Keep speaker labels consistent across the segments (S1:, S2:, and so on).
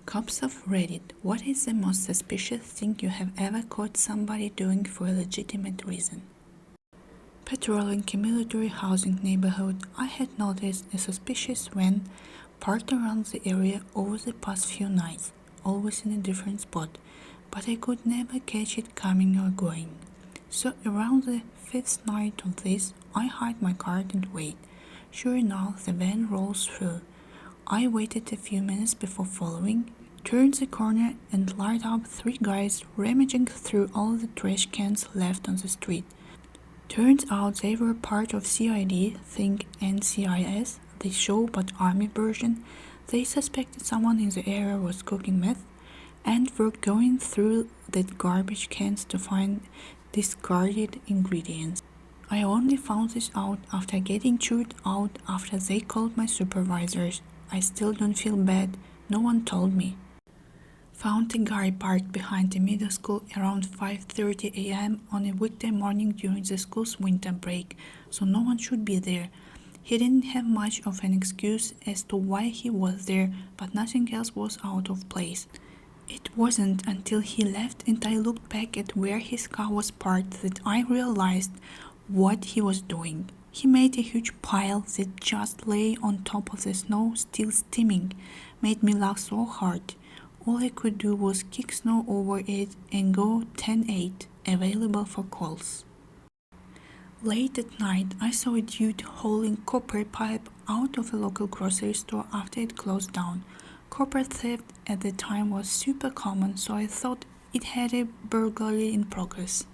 S1: Cops of Reddit, what is the most suspicious thing you have ever caught somebody doing for a legitimate reason? Patrolling a military housing neighborhood, I had noticed a suspicious van parked around the area over the past few nights, always in a different spot, but I could never catch it coming or going. So around the fifth night of this, I hide my car and wait. Sure enough, the van rolls through. I waited a few minutes before following, turned the corner and light up three guys rummaging through all the trash cans left on the street. Turns out they were part of CID, think NCIS, the show but army version. They suspected someone in the area was cooking meth and were going through the garbage cans to find discarded ingredients. I only found this out after getting chewed out after they called my supervisors. I still don't feel bad, no one told me. Found a guy parked behind the middle school around 5:30 a.m. on a weekday morning during the school's winter break, so no one should be there. He didn't have much of an excuse as to why he was there, but nothing else was out of place. It wasn't until he left and I looked back at where his car was parked that I realized what he was doing. He made a huge pile that just lay on top of the snow, still steaming. Made me laugh so hard. All I could do was kick snow over it and go 10-8, available for calls. Late at night, I saw a dude hauling copper pipe out of a local grocery store after it closed down. Copper theft at the time was super common, so I thought it had a burglary in progress.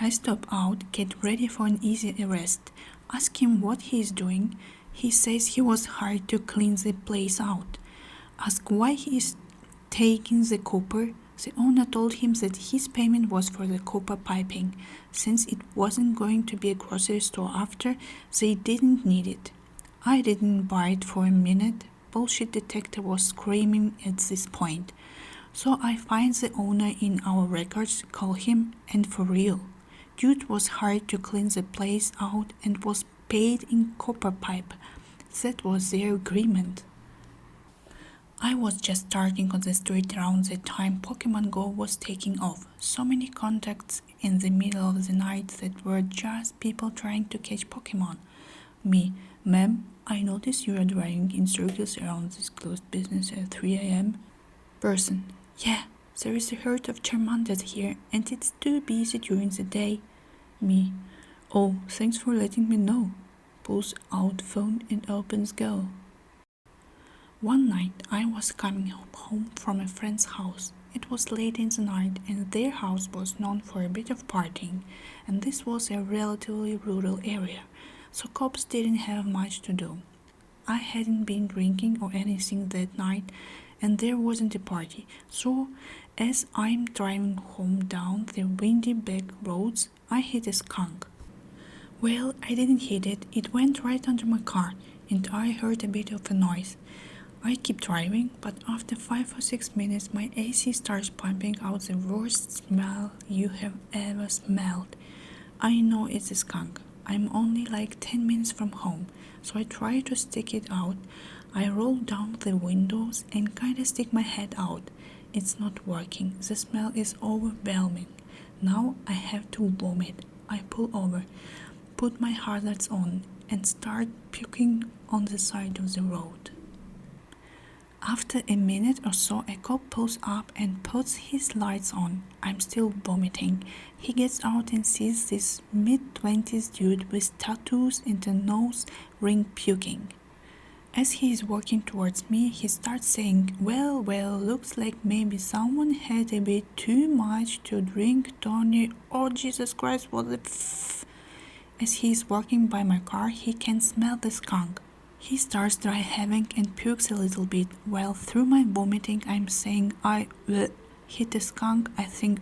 S1: I stop out, get ready for an easy arrest, ask him what he is doing. He says he was hired to clean the place out. Ask why he is taking the copper. The owner told him that his payment was for the copper piping. Since it wasn't going to be a grocery store after, they didn't need it. I didn't buy it for a minute. Bullshit detector was screaming at this point. So I find the owner in our records, call him, and for real. Dude was hired to clean the place out and was paid in copper pipe. That was their agreement. I was just starting on the street around the time Pokemon Go was taking off. So many contacts in the middle of the night that were just people trying to catch Pokemon. Me, ma'am, I noticed you are driving in circles around this closed business at 3 a.m. Person, yeah, there is a herd of Charmanders here and it's too busy during the day. Me, oh, thanks for letting me know. Pulls out phone and opens Go. One night I was coming home from a friend's house. It was late in the night and their house was known for a bit of partying, and this was a relatively rural area, so cops didn't have much to do. I hadn't been drinking or anything that night and there wasn't a party, so as I'm driving home down the windy back roads, I hit a skunk. Well, I didn't hit it, it went right under my car and I heard a bit of a noise. I keep driving, but after 5 or 6 minutes my AC starts pumping out the worst smell you have ever smelled. I know it's a skunk. I'm only like 10 minutes from home, so I try to stick it out. I roll down the windows and kinda stick my head out. It's not working. The smell is overwhelming. Now I have to vomit. I pull over, put my hazards on, and start puking on the side of the road. After a minute or so, a cop pulls up and puts his lights on. I'm still vomiting. He gets out and sees this mid-20s dude with tattoos and a nose ring puking. As he is walking towards me, he starts saying, well, looks like maybe someone had a bit too much to drink, Tony. Oh, Jesus Christ, what the f... As he is walking by my car, he can smell the skunk. He starts dry heaving and pukes a little bit, while through my vomiting I'm saying I hit the skunk, I think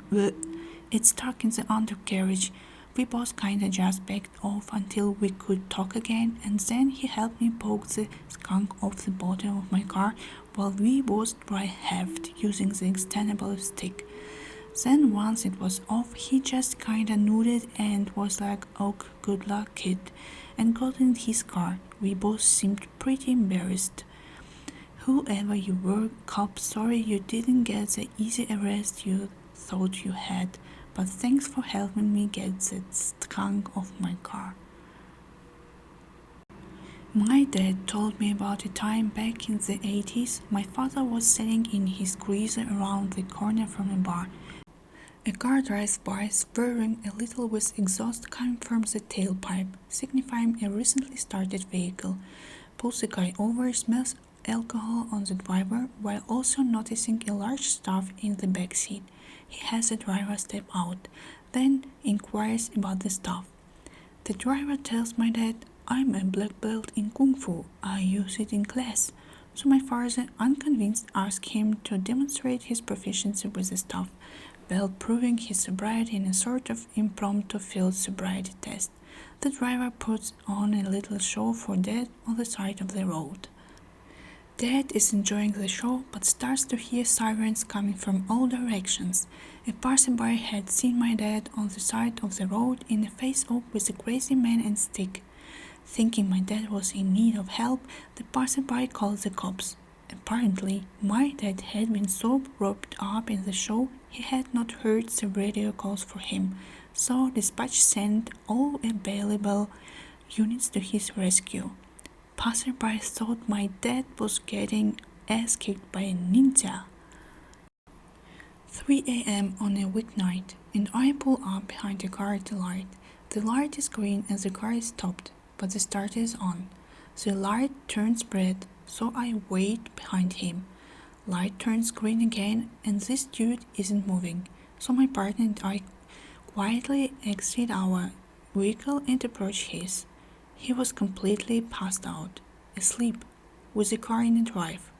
S1: it's stuck in the undercarriage. We both kinda just backed off until we could talk again, and then he helped me poke the skunk off the bottom of my car while we both dry heaved using the extendable stick. Then once it was off, he just kinda nodded and was like, oh, good luck, kid, and got in his car. We both seemed pretty embarrassed. Whoever you were, cop, sorry you didn't get the easy arrest you thought you had, but thanks for helping me get that skunk off my car. My dad told me about a time back in the 80s. My father was sitting in his cruiser around the corner from a bar. A car drives by, spurring a little with exhaust coming from the tailpipe, signifying a recently started vehicle. Pulls the guy over, smells alcohol on the driver, while also noticing a large stuff in the back seat. He has the driver step out, then inquires about the stuff. The driver tells my dad, I'm a black belt in Kung Fu. I use it in class. So my father, unconvinced, asks him to demonstrate his proficiency with the stuff, while proving his sobriety in a sort of impromptu field sobriety test. The driver puts on a little show for Dad on the side of the road. Dad is enjoying the show, but starts to hear sirens coming from all directions. A passerby had seen my dad on the side of the road in a face-off with a crazy man and stick. Thinking my dad was in need of help, the passerby called the cops. Apparently, my dad had been so roped up in the show he had not heard the radio calls for him, so dispatch sent all available units to his rescue. Passerby thought my dad was getting ass kicked by a ninja. 3 a.m. on a weeknight, and I pull up behind the car at the light. The light is green and the car is stopped, but the starter is on. The light turns red, so I wait behind him. Light turns green again, and this dude isn't moving, so my partner and I quietly exit our vehicle and approach his. He was completely passed out, asleep, with the car in a drive.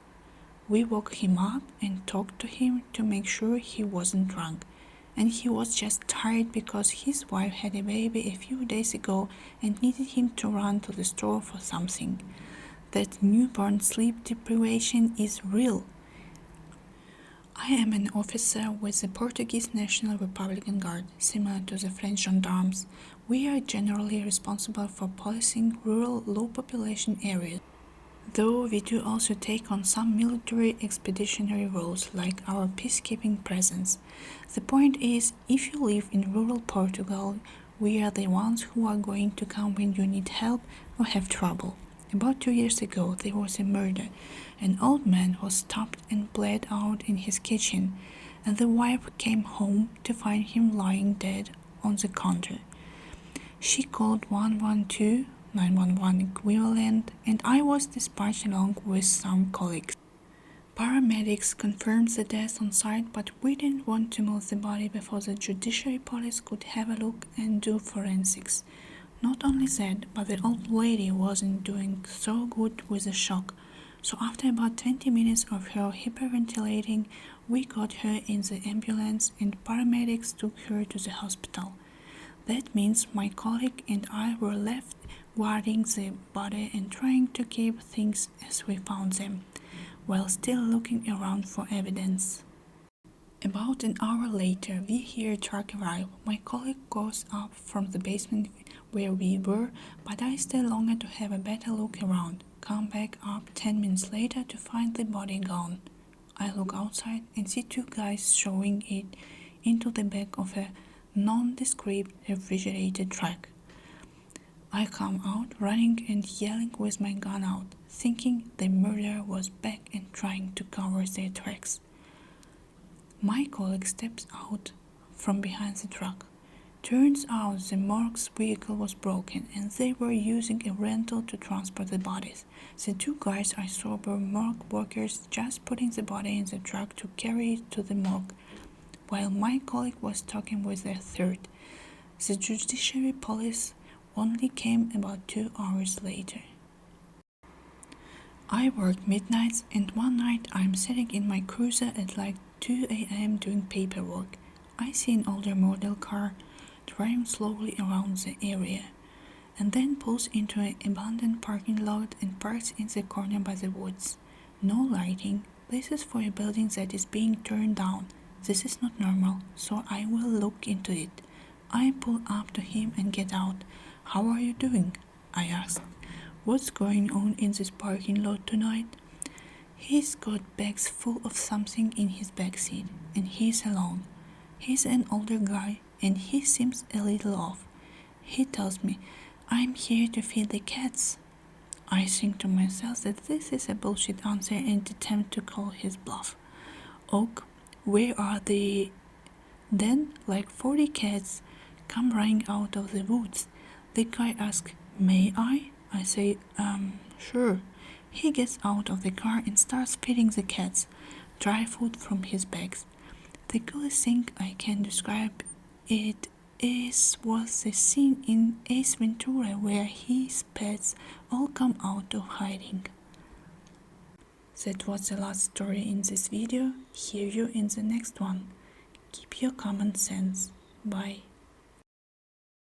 S1: We woke him up and talked to him to make sure he wasn't drunk, and he was just tired because his wife had a baby a few days ago and needed him to run to the store for something. That newborn sleep deprivation is real. I am an officer with the Portuguese National Republican Guard, similar to the French gendarmes. We are generally responsible for policing rural, low-population areas, though we do also take on some military expeditionary roles, like our peacekeeping presence. The point is, if you live in rural Portugal, we are the ones who are going to come when you need help or have trouble. About 2 years ago, there was a murder. An old man was stabbed and bled out in his kitchen, and the wife came home to find him lying dead on the counter. She called 112, 911 equivalent, and I was dispatched along with some colleagues. Paramedics confirmed the death on site, but we didn't want to move the body before the judiciary police could have a look and do forensics. Not only that, but the old lady wasn't doing so good with the shock, so after about 20 minutes of her hyperventilating, we got her in the ambulance and paramedics took her to the hospital. That means my colleague and I were left guarding the body and trying to keep things as we found them, while still looking around for evidence. About an hour later, we hear a truck arrive. My colleague goes up from the basement where we were, but I stay longer to have a better look around. Come back up 10 minutes later to find the body gone. I look outside and see two guys shoving it into the back of a nondescript refrigerated truck. I come out running and yelling with my gun out, thinking the murderer was back and trying to cover their tracks. My colleague steps out from behind the truck. Turns out the morgue's vehicle was broken and they were using a rental to transport the bodies. The two guys are sober morgue workers just putting the body in the truck to carry it to the morgue, while my colleague was talking with a third. The judiciary police only came about 2 hours later. I worked midnights, and one night I'm sitting in my cruiser at like 2 a.m. doing paperwork. I see an older model car driving slowly around the area, and then pulls into an abandoned parking lot and parks in the corner by the woods. No lighting. This is for a building that is being torn down. This is not normal, so I will look into it. I pull up to him and get out. How are you doing? I asked. What's going on in this parking lot tonight? He's got bags full of something in his backseat, and he's alone. He's an older guy, and he seems a little off. He tells me, "I'm here to feed the cats." I think to myself that this is a bullshit answer and attempt to call his bluff. "Oak, where are the..." Then, like 40 cats come running out of the woods. The guy asks, "May I?" I say, sure." He gets out of the car and starts feeding the cats dry food from his bags. The coolest thing I can describe it was the scene in Ace Ventura where his pets all come out of hiding. That was the last story in this video. Hear you in the next one. Keep your common sense. Bye.